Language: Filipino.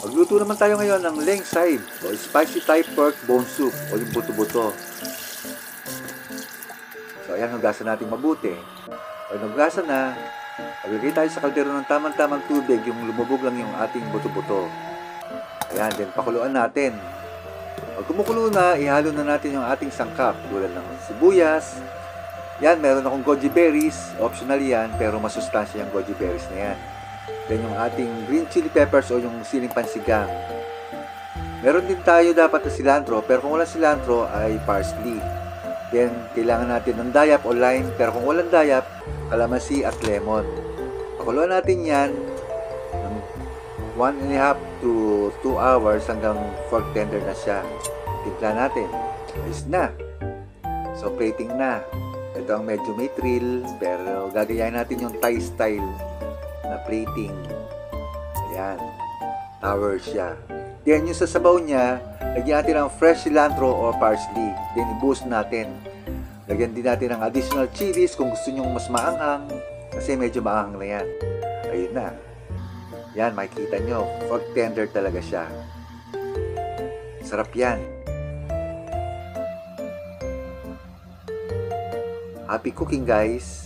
Magluto naman tayo ngayon ng leg side o spicy Thai pork bone soup o yung buto-buto. So ayan, hugasan natin mabuti. Pag nagugasan na, maglagay tayo sa kaldero ng tamang-tamang tubig, yung lumubog lang yung ating buto-buto. Ayan, then pakuluan natin. Pag kumukulo na, ihalo na natin yung ating sangkap tulad ng sibuyas. Yan, meron akong goji berries. Optional yan, pero masustansya yung goji berries na yan. Then yung ating green chili peppers o yung siling pansigang. Meron din tayo dapat na cilantro, pero kung walang cilantro ay parsley. Then, kailangan natin ng dayap o lime, pero kung walang dayap, kalamansi at lemon. Pakuluan natin yan ng 1.5 to 2 hours hanggang fork tender na siya. Timpla natin. Ayos na. So, plating na. Ito ang medyo may thrill, pero gagayahin natin yung Thai style na plating. Ayan. Tower siya. Then, yung sa sabaw niya, lagyan natin ng fresh cilantro or parsley. Then, i-boost natin. Lagyan din natin ng additional chilies kung gusto nyo mas maanghang. Kasi medyo maanghang na yan. Ayun na. Yan, makikita nyo. Fork tender talaga siya. Sarap yan. Happy cooking, guys!